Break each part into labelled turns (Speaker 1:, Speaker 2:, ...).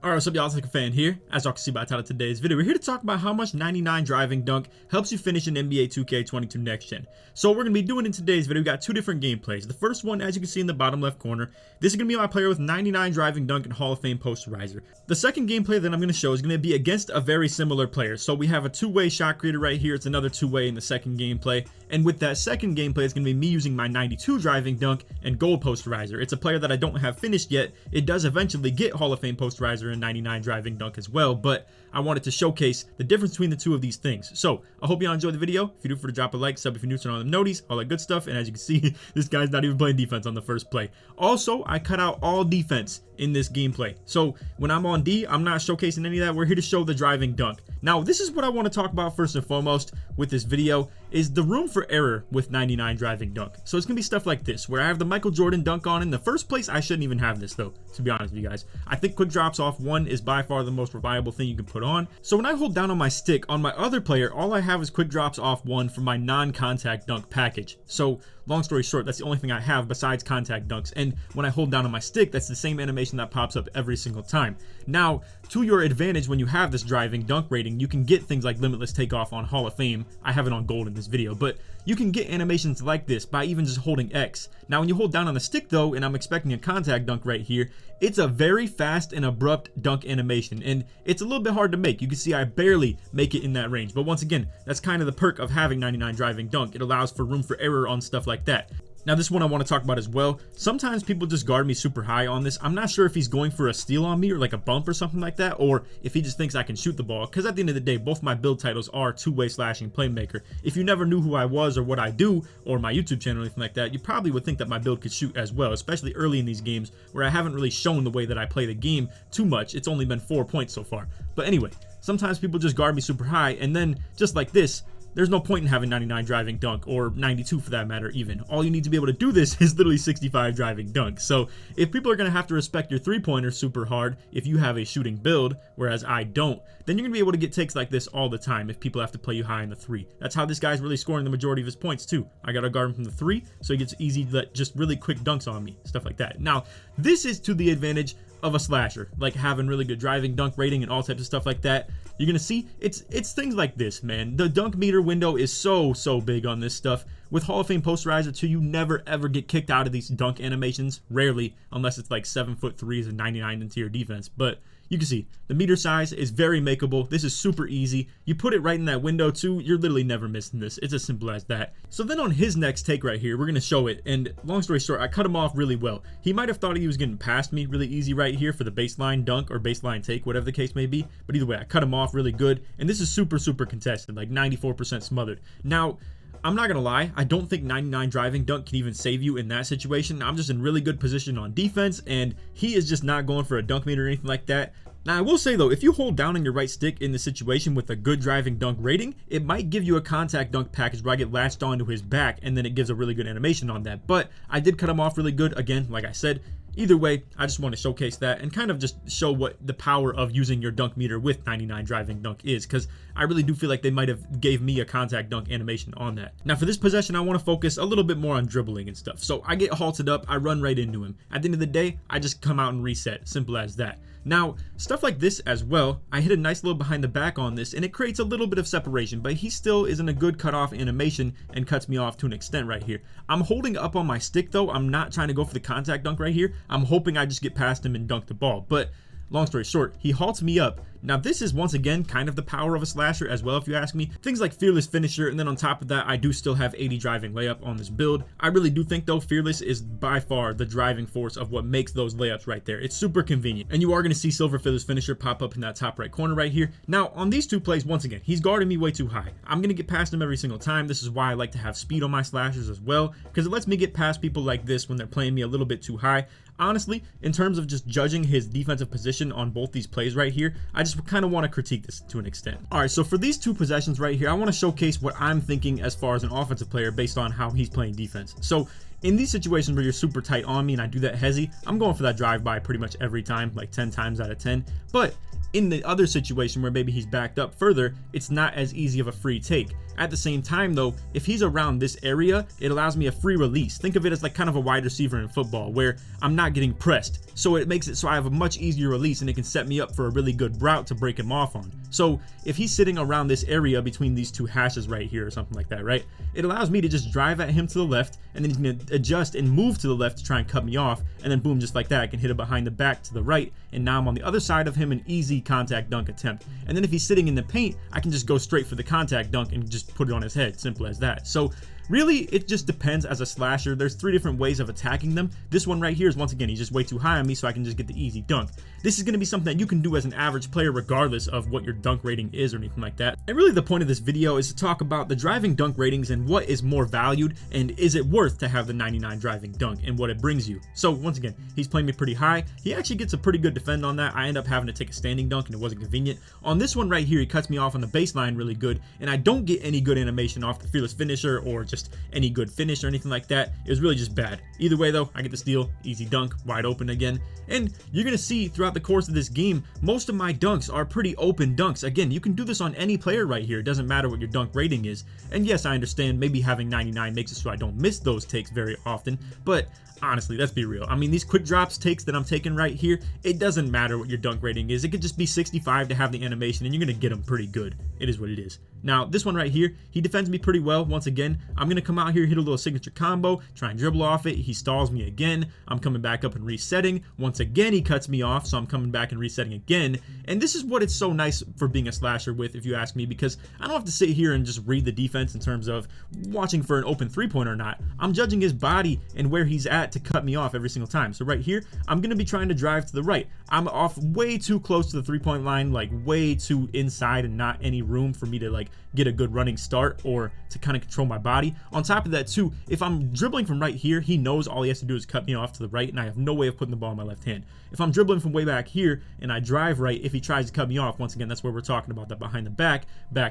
Speaker 1: Alright, what's up y'all, it's LakerFan here. As y'all can see by the title of today's video, we're here to talk about how much 99 driving dunk helps you finish in NBA 2K22 Next Gen. So what we're going to be doing in today's video, we got two different gameplays. The first one, as you can see in the bottom left corner, this is going to be my player with 99 driving dunk and Hall of Fame posterizer. The second gameplay that I'm going to show is going to be against a very similar player. So we have a two-way shot creator right here. It's another two-way in the second gameplay. And with that second gameplay, it's going to be me using my 92 driving dunk and gold posterizer. It's a player that I don't have finished yet. It does eventually get Hall of Fame posterizer and 99 driving dunk as well, but I wanted to showcase the difference between the two of these things. So I hope y'all enjoyed the video. If you do, for to drop a like, sub if you're new, turn on the noties, all that good stuff. And as you can see, this guy's not even playing defense on the first play. Also, I cut out all defense in this gameplay. So when I'm on D, I'm not showcasing any of that. We're here to show the driving dunk. Now, this is what I want to talk about first and foremost with this video is the room for error with 99 driving dunk. So it's gonna be stuff like this, where I have the Michael Jordan dunk on. In the first place, I shouldn't even have this though, to be honest with you guys. I think quick drops off one is by far the most reliable thing you can put on. So when I hold down on my stick on my other player, all I have is quick drops off one for my non-contact dunk package. So long story short, that's the only thing I have besides contact dunks. And when I hold down on my stick, that's the same animation that pops up every single time. Now, to your advantage, when you have this driving dunk rating, you can get things like limitless takeoff on Hall of Fame. I have it on gold in this video, but you can get animations like this by even just holding X. Now, when you hold down on the stick though, and I'm expecting a contact dunk right here, it's a very fast and abrupt dunk animation, and it's a little bit hard to make. You can see I barely make it in that range, but once again, that's kind of the perk of having 99 driving dunk. It allows for room for error on stuff like that. Now, this one I want to talk about as well. Sometimes people just guard me super high on this. I'm not sure if he's going for a steal on me or like a bump or something like that, or if he just thinks I can shoot the ball, because at the end of the day, both my build titles are two-way slashing playmaker. If you never knew who I was or what I do, or my YouTube channel or anything like that, you probably would think that my build could shoot as well, especially early in these games where I haven't really shown the way that I play the game too much. It's only been 4 points so far. But anyway, sometimes people just guard me super high, and then just like this, there's no point in having 99 driving dunk, or 92 for that matter even. All you need to be able to do this is literally 65 driving dunk. So if people are going to have to respect your three-pointer super hard if you have a shooting build, whereas I don't, then you're going to be able to get takes like this all the time if people have to play you high in the three. That's how this guy's really scoring the majority of his points too. I got to guard him from the three, so he gets easy, just really quick dunks on me, stuff like that. Now, this is to the advantage of a slasher, like having really good driving dunk rating and all types of stuff like that. You're gonna see it's things like this, man. The dunk meter window is so big on this stuff. With Hall of Fame posterizer too, you never ever get kicked out of these dunk animations, rarely, unless it's like 7'3" and 99 interior defense. But you can see the meter size is very makeable. This is super easy. You put it right in that window too, you're literally never missing this. It's as simple as that. So then on his next take right here, we're gonna show it, and long story short, I cut him off really well. He might have thought he was getting past me really easy right here for the baseline dunk or baseline take, whatever the case may be, but either way, I cut him off really good, and this is super contested, like 94% smothered. Now, I'm not gonna lie, I don't think 99 driving dunk can even save you in that situation. I'm just in really good position on defense, and he is just not going for a dunk meter or anything like that. Now, I will say though, if you hold down on your right stick in the situation with a good driving dunk rating, it might give you a contact dunk package where I get latched onto his back, and then it gives a really good animation on that. But I did cut him off really good, again, like I said. Either way, I just want to showcase that and kind of just show what the power of using your dunk meter with 99 driving dunk is, because I really do feel like they might have gave me a contact dunk animation on that. Now for this possession, I want to focus a little bit more on dribbling and stuff. So I get halted up, I run right into him. At the end of the day, I just come out and reset, simple as that. Now, stuff like this as well, I hit a nice little behind the back on this, and it creates a little bit of separation, but he still isn't a good cutoff animation and cuts me off to an extent right here. I'm holding up on my stick though. I'm not trying to go for the contact dunk right here. I'm hoping I just get past him and dunk the ball, but long story short, he halts me up. Now this is once again kind of the power of a slasher as well, if you ask me. Things like fearless finisher, and then on top of that, I do still have 80 driving layup on this build. I really do think though fearless is by far the driving force of what makes those layups right there. It's super convenient, and you are going to see silver fearless finisher pop up in that top right corner right here. Now on these two plays, once again, he's guarding me way too high. I'm going to get past him every single time. This is why I like to have speed on my slashers as well, because it lets me get past people like this when they're playing me a little bit too high. Honestly, in terms of just judging his defensive position on both these plays right here, I just kind of want to critique this to an extent. All right, so for these two possessions right here, I want to showcase what I'm thinking as far as an offensive player based on how he's playing defense. So in these situations where you're super tight on me and I do that hezzy, I'm going for that drive by pretty much every time, like 10 times out of 10. But in the other situation where maybe he's backed up further, it's not as easy of a free take. At the same time though, if he's around this area, it allows me a free release. Think of it as like kind of a wide receiver in football where I'm not getting pressed. So it makes it so I have a much easier release and it can set me up for a really good route to break him off on. So if he's sitting around this area between these two hashes right here or something like that, right? It allows me to just drive at him to the left, and then he's gonna adjust and move to the left to try and cut me off, and then boom, just like that, I can hit it behind the back to the right, and now I'm on the other side of him, an easy contact dunk attempt. And then if he's sitting in the paint, I can just go straight for the contact dunk and just put it on his head, simple as that. So really, it just depends as a slasher. There's 3 different ways of attacking them. This one right here is, once again, he's just way too high on me, so I can just get the easy dunk. This is going to be something that you can do as an average player regardless of what your dunk rating is or anything like that. And really the point of this video is to talk about the driving dunk ratings and what is more valued, and is it worth to have the 99 driving dunk and what it brings you. So once again, he's playing me pretty high. He actually gets a pretty good defend on that. I end up having to take a standing dunk and it wasn't convenient. On this one right here, he cuts me off on the baseline really good, and I don't get any good animation off the fearless finisher or just any good finish or anything like that. It was really just bad. Either way though, I get the steal, easy dunk, wide open again. And you're gonna see throughout the course of this game, most of my dunks are pretty open dunks. Again, you can do this on any player right here. It doesn't matter what your dunk rating is. And yes, I understand maybe having 99 makes it so I don't miss those takes very often, but honestly, let's be real. I mean, these quick drops takes that I'm taking right here, it doesn't matter what your dunk rating is. It could just be 65 to have the animation and you're gonna get them pretty good. It is what it is. Now, this one right here, he defends me pretty well. Once again, I'm gonna come out here, hit a little signature combo, try and dribble off it. He stalls me again. I'm coming back up and resetting. Once again, he cuts me off, so I'm coming back and resetting again. And this is what it's so nice for being a slasher with, if you ask me, because I don't have to sit here and just read the defense in terms of watching for an open three-pointer or not. I'm judging his body and where he's at to cut me off every single time. So right here, I'm gonna be trying to drive to the right. I'm off way too close to the three-point line, like way too inside and not any room for me to like get a good running start or to kind of control my body. On top of that too, if I'm dribbling from right here, he knows all he has to do is cut me off to the right, and I have no way of putting the ball in my left hand. If I'm dribbling from way back here and I drive right, if he tries to cut me off, once again, that's where we're talking about that behind the back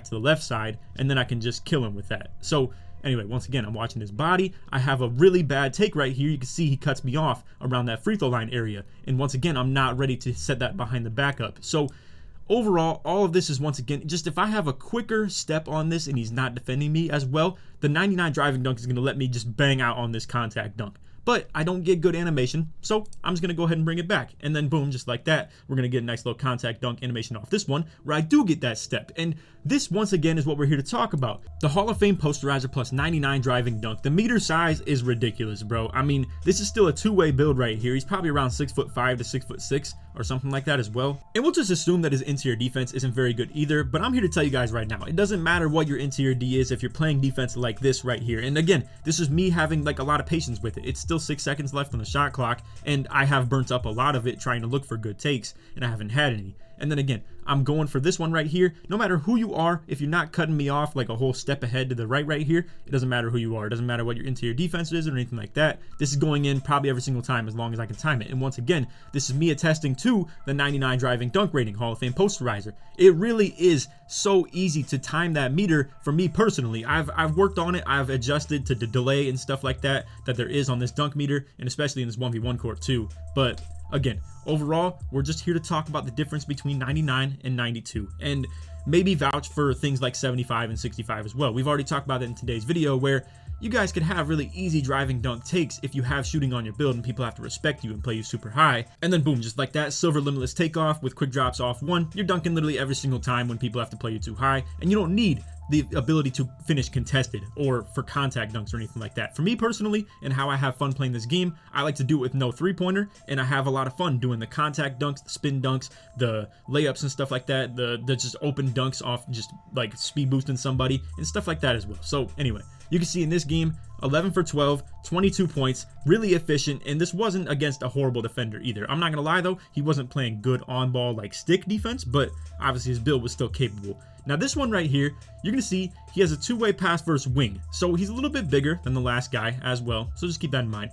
Speaker 1: to the left side, and then I can just kill him with that. So anyway, once again, I'm watching his body. I have a really bad take right here. You can see he cuts me off around that free throw line area. And once again, I'm not ready to set that behind the back up. So overall, all of this is, once again, just if I have a quicker step on this and he's not defending me as well, the 99 driving dunk is going to let me just bang out on this contact dunk. But I don't get good animation, so I'm just going to go ahead and bring it back. And then boom, just like that, we're going to get a nice little contact dunk animation off this one where I do get that step. And this, once again, is what we're here to talk about. The Hall of Fame Posterizer plus 99 driving dunk. The meter size is ridiculous, bro. I mean, this is still a two-way build right here. He's probably around 6'5" to 6'6" or something like that as well. And we'll just assume that his interior defense isn't very good either, but I'm here to tell you guys right now, it doesn't matter what your interior D is if you're playing defense like this right here. And again, this is me having like a lot of patience with it. It's still 6 seconds left on the shot clock, and I have burnt up a lot of it trying to look for good takes, and I haven't had any. And then again, I'm going for this one right here. No matter who you are, if you're not cutting me off like a whole step ahead to the right here, it doesn't matter who you are. It doesn't matter what your interior defense is or anything like that. This is going in probably every single time as long as I can time it. And once again, this is me attesting to the 99 driving dunk rating Hall of Fame posterizer. It really is so easy to time that meter for me personally. I've worked on it. I've adjusted to the delay and stuff like that there is on this dunk meter, and especially in this 1v1 court too. But again, overall, we're just here to talk about the difference between 99 and 92, and maybe vouch for things like 75 and 65 as well. We've already talked about it in today's video, where you guys could have really easy driving dunk takes if you have shooting on your build and people have to respect you and play you super high. And then boom, just like that, silver limitless takeoff with quick drops off one. You're dunking literally every single time when people have to play you too high, and you don't need the ability to finish contested or for contact dunks or anything like that. For me personally, and how I have fun playing this game, I like to do it with no three-pointer, and I have a lot of fun doing the contact dunks, the spin dunks, the layups and stuff like that, the just open dunks off just like speed boosting somebody and stuff like that as well. So anyway, you can see in this game, 11 for 12, 22 points, really efficient, and this wasn't against a horrible defender either. I'm not gonna lie though, he wasn't playing good on-ball like stick defense, but obviously his build was still capable. Now this one right here, you're gonna see he has a two-way pass versus wing, so he's a little bit bigger than the last guy as well, so just keep that in mind.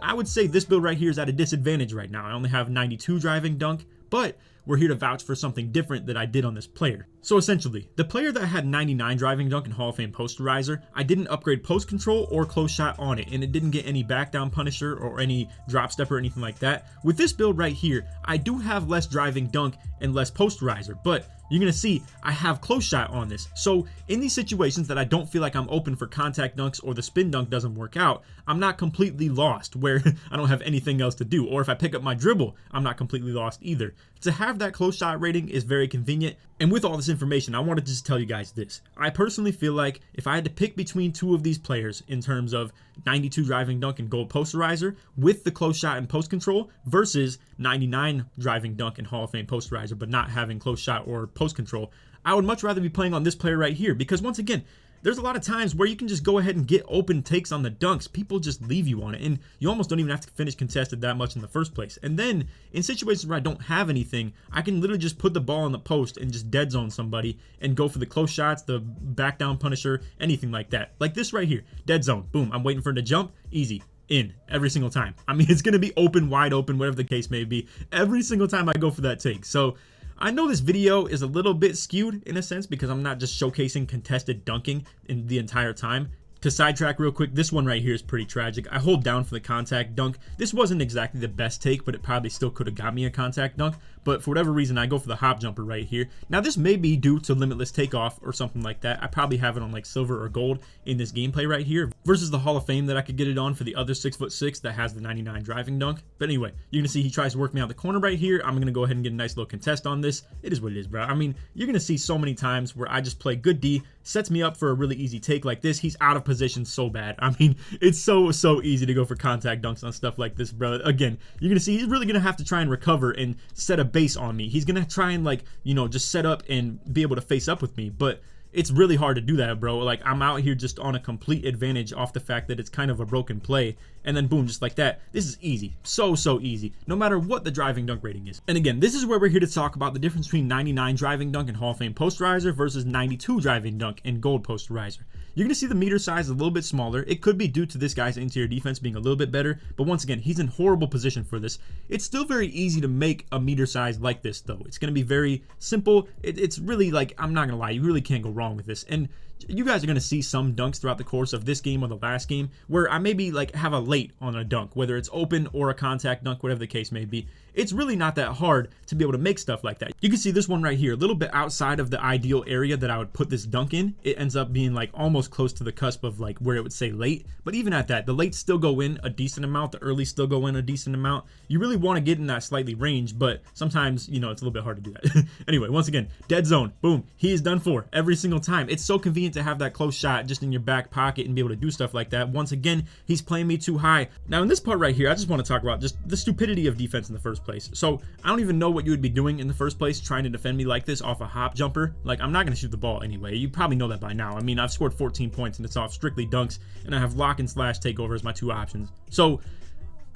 Speaker 1: I would say this build right here is at a disadvantage right now. I only have 92 driving dunk, but we're here to vouch for something different that I did on this player. So essentially, the player that had 99 driving dunk and Hall of Fame posterizer, I didn't upgrade post control or close shot on it, and it didn't get any back down punisher or any drop step or anything like that. With this build right here, I do have less driving dunk and less posterizer, but you're going to see I have close shot on this. So in these situations that I don't feel like I'm open for contact dunks or the spin dunk doesn't work out, I'm not completely lost where I don't have anything else to do. Or if I pick up my dribble, I'm not completely lost either. To have that close shot rating is very convenient. And with all this information, I wanted to just tell you guys this. I personally feel like if I had to pick between two of these players in terms of 92 driving dunk and gold posterizer with the close shot and post control versus 99 driving dunk and Hall of Fame posterizer but not having close shot or post control, I would much rather be playing on this player right here, because once again, there's a lot of times where you can just go ahead and get open takes on the dunks. People just leave you on it, and you almost don't even have to finish contested that much in the first place. And then in situations where I don't have anything, I can literally just put the ball in the post and just dead zone somebody and go for the close shots, the back down punisher, anything like that. Like this right here, dead zone, boom, I'm waiting for him to jump, easy, in every single time. I mean, it's going to be open, wide open, whatever the case may be, every single time I go for that take. So I know this video is a little bit skewed in a sense because I'm not just showcasing contested dunking in the entire time. To sidetrack real quick, this one right here is pretty tragic. I hold down for the contact dunk. This wasn't exactly the best take, but it probably still could have got me a contact dunk. But for whatever reason, I go for the hop jumper right here. Now, this may be due to limitless takeoff or something like that. I probably have it on like silver or gold in this gameplay right here versus the Hall of Fame that I could get it on for the other 6'6" that has the 99 driving dunk. But anyway, you're gonna see he tries to work me out the corner right here. I'm gonna go ahead and get a nice little contest on this. It is what it is, bro. I mean, you're gonna see so many times where I just play good D, sets me up for a really easy take like this. He's out of position so bad. I mean, it's so easy to go for contact dunks on stuff like this, bro. Again, you're gonna see he's really gonna have to try and recover and set a base on me. He's gonna try and, like, you know, just set up and be able to face up with me, but it's really hard to do that, bro. Like, I'm out here just on a complete advantage off the fact that it's kind of a broken play, and then boom, just like that. This is easy. So easy, no matter what the driving dunk rating is. And again, this is where we're here to talk about the difference between 99 driving dunk and Hall of Fame posterizer versus 92 driving dunk and gold posterizer. You're going to see the meter size a little bit smaller. It could be due to this guy's interior defense being a little bit better, but once again, he's in horrible position for this. It's still very easy to make a meter size like this, though. It's going to be very simple. It's really, like, I'm not going to lie, you really can't go wrong with this. And you guys are going to see some dunks throughout the course of this game or the last game where I maybe like have a late on a dunk, whether it's open or a contact dunk, whatever the case may be. It's really not that hard to be able to make stuff like that. You can see this one right here, a little bit outside of the ideal area that I would put this dunk in. It ends up being like almost close to the cusp of like where it would say late. But even at that, the late still go in a decent amount. The early still go in a decent amount. You really want to get in that slightly range, but sometimes, you know, it's a little bit hard to do that. Anyway, once again, dead zone, boom, he is done for every single time. It's so convenient to have that close shot just in your back pocket and be able to do stuff like that. Once again, he's playing me too high. Now in this part right here, I just want to talk about just the stupidity of defense in the first place. So I don't even know what you would be doing in the first place trying to defend me like this off a hop jumper. Like, I'm not going to shoot the ball anyway. You probably know that by now. I mean, I've scored 14 points and it's off strictly dunks, and I have lock and slash takeover as my two options. So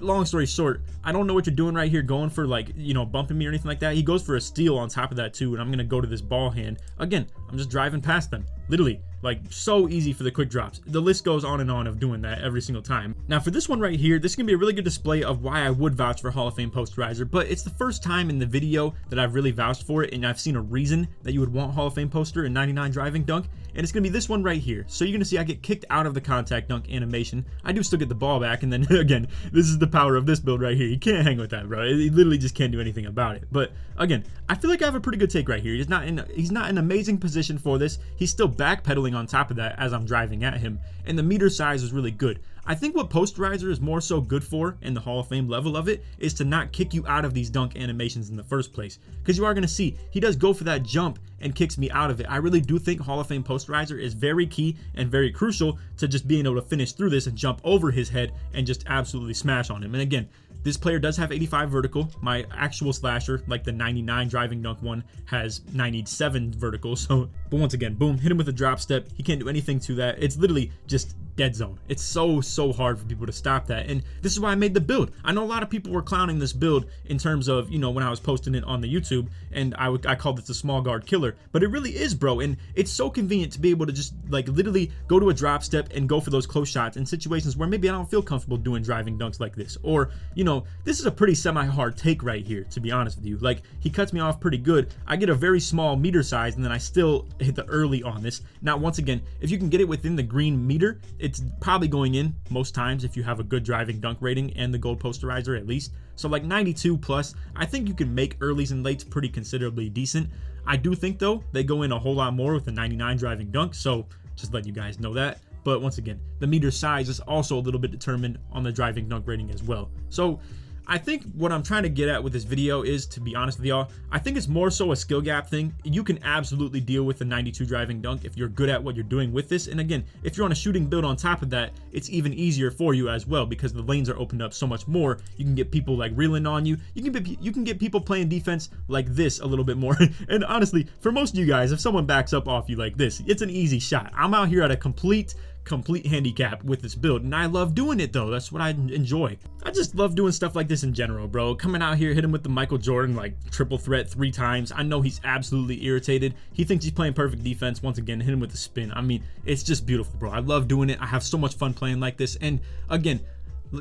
Speaker 1: long story short, I don't know what you're doing right here, going for, like, you know, bumping me or anything like that. He goes for a steal on top of that too, and I'm gonna go to this ball hand again. I'm just driving past them, literally. Like, so easy for the quick drops. The list goes on and on of doing that every single time. Now for this one right here, this is gonna be a really good display of why I would vouch for Hall of Fame posterizer, but it's the first time in the video that I've really vouched for it, and I've seen a reason that you would want Hall of Fame poster in 99 driving dunk, and it's gonna be this one right here. So you're gonna see I get kicked out of the contact dunk animation. I do still get the ball back, and then again, this is the power of this build right here. You can't hang with that, bro. You literally just can't do anything about it. But again, I feel like I have a pretty good take right here. He's not in amazing position for this. He's still backpedaling on top of that as I'm driving at him, and the meter size is really good. I think what posterizer is more so good for in the Hall of Fame level of it is to not kick you out of these dunk animations in the first place, because you are going to see he does go for that jump and kicks me out of it. I really do think Hall of Fame posterizer is very key and very crucial to just being able to finish through this and jump over his head and just absolutely smash on him. And again, this player does have 85 vertical. My actual slasher, like the 99 driving dunk one, has 97 vertical. So, but once again, boom, hit him with a drop step. He can't do anything to that. It's literally just dead zone. It's so hard for people to stop that, and this is why I made the build. I know a lot of people were clowning this build in terms of, you know, when I was posting it on the YouTube, and I called it the small guard killer, but it really is, bro. And it's so convenient to be able to just like literally go to a drop step and go for those close shots in situations where maybe I don't feel comfortable doing driving dunks like this, or, you know, this is a pretty semi-hard take right here, to be honest with you. Like, he cuts me off pretty good. I get a very small meter size, and then I still hit the early on this. Now, once again, if you can get it within the green meter, it's probably going in most times if you have a good driving dunk rating and the gold posterizer at least. So like 92 plus, I think you can make earlies and lates pretty considerably decent. I do think though they go in a whole lot more with the 99 driving dunk, so just let you guys know that. But once again, the meter size is also a little bit determined on the driving dunk rating as well. So I think what I'm trying to get at with this video is, to be honest with y'all, I think it's more so a skill gap thing. You can absolutely deal with the 92 driving dunk if you're good at what you're doing with this. And again, if you're on a shooting build on top of that, it's even easier for you as well because the lanes are opened up so much more. You can get people like reeling on you. You can get people playing defense like this a little bit more. And honestly, for most of you guys, if someone backs up off you like this, it's an easy shot. I'm out here at a complete handicap with this build, and I love doing it though. That's what I enjoy. I just love doing stuff like this in general, bro. Coming out here, hit him with the Michael Jordan like triple threat 3 times. I know he's absolutely irritated. He thinks he's playing perfect defense. Once again, hit him with the spin. I mean, it's just beautiful, bro. I love doing it. I have so much fun playing like this. And again,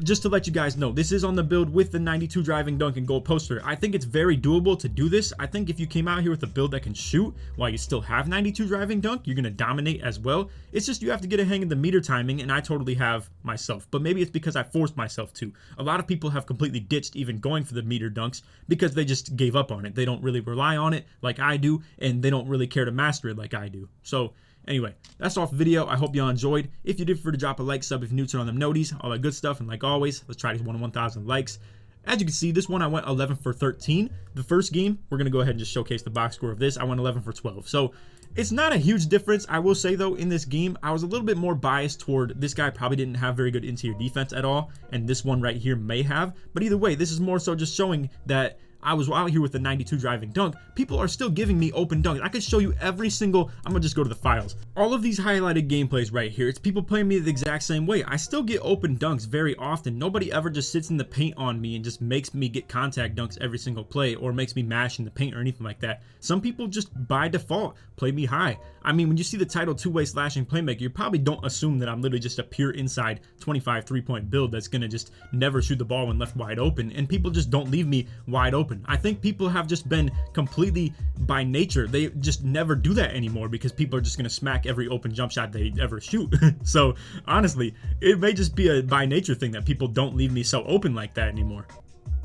Speaker 1: just to let you guys know, this is on the build with the 92 driving dunk and gold poster. I think it's very doable to do this. I think if you came out here with a build that can shoot while you still have 92 driving dunk, you're going to dominate as well. It's just you have to get a hang of the meter timing, and I totally have myself. But maybe it's because I forced myself to. A lot of people have completely ditched even going for the meter dunks because they just gave up on it. They don't really rely on it like I do, and they don't really care to master it like I do. So anyway, that's all for the video. I hope y'all enjoyed. If you did, feel free to drop a like, sub if you're new, turn on them noties, all that good stuff. And like always, let's try to hit 1,000 likes. As you can see, this one I went 11 for 13. The first game, we're going to go ahead and just showcase the box score of this. I went 11 for 12. So it's not a huge difference. I will say, though, in this game, I was a little bit more biased toward this guy probably didn't have very good interior defense at all, and this one right here may have. But either way, this is more so just showing that I was out here with the 92 driving dunk. People are still giving me open dunks. I could show you every single, I'm gonna just go to the files. All of these highlighted gameplays right here, it's people playing me the exact same way. I still get open dunks very often. Nobody ever just sits in the paint on me and just makes me get contact dunks every single play or makes me mash in the paint or anything like that. Some people just by default play me high. I mean, when you see the title two-way slashing playmaker, you probably don't assume that I'm literally just a pure inside 25 3-point build that's gonna just never shoot the ball when left wide open, and people just don't leave me wide open. I think people have just been completely by nature, they just never do that anymore because people are just going to smack every open jump shot they ever shoot. So honestly, it may just be a by nature thing that people don't leave me so open like that anymore.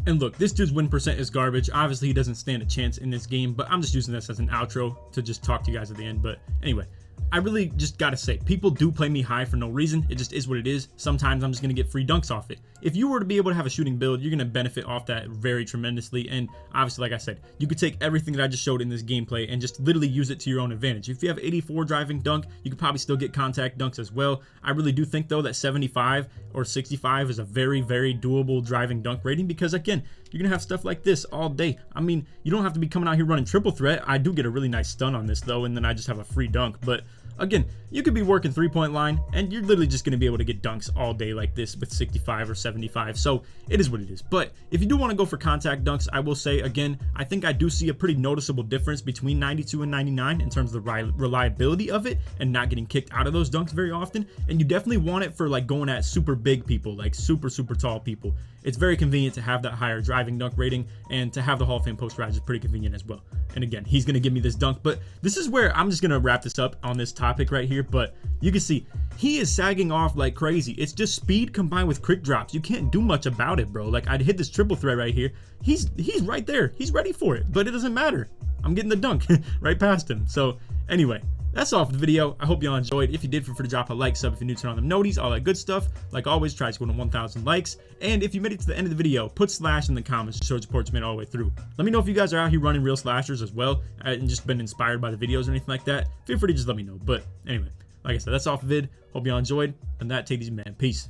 Speaker 1: And look, this dude's win percent is garbage. Obviously, he doesn't stand a chance in this game, but I'm just using this as an outro to just talk to you guys at the end. But anyway, I really just gotta say, people do play me high for no reason. It just is what it is. Sometimes I'm just gonna get free dunks off it. If you were to be able to have a shooting build, you're gonna benefit off that very tremendously. And obviously, like I said, you could take everything that I just showed in this gameplay and just literally use it to your own advantage. If you have 84 driving dunk, you could probably still get contact dunks as well. I really do think though that 75 or 65 is a very doable driving dunk rating because again, you're gonna have stuff like this all day. I mean, you don't have to be coming out here running triple threat. I do get a really nice stun on this though, and then I just have a free dunk. But again, you could be working 3-point line and you're literally just going to be able to get dunks all day like this with 65 or 75. So it is what it is. But if you do want to go for contact dunks, I will say again, I think I do see a pretty noticeable difference between 92 and 99 in terms of the reliability of it and not getting kicked out of those dunks very often. And you definitely want it for like going at super big people, like super tall people. It's very convenient to have that higher driving dunk rating, and to have the Hall of Fame posterizer is pretty convenient as well. And again, he's going to give me this dunk, but this is where I'm just going to wrap this up on this topic right here. But you can see he is sagging off like crazy. It's just speed combined with quick drops. You can't do much about it, bro. Like I'd hit this triple threat right here. He's right there. He's ready for it, but it doesn't matter. I'm getting the dunk right past him. So anyway, that's all for the video. I hope y'all enjoyed. If you did, feel free to drop a like, sub if you're new, turn on them noties, all that good stuff. Like always, try to go to 1,000 likes. And if you made it to the end of the video, put slash in the comments to show support you made all the way through. Let me know if you guys are out here running real slashers as well and just been inspired by the videos or anything like that. Feel free to just let me know. But anyway, like I said, that's all for the vid. Hope y'all enjoyed. And that, take it easy, man. Peace.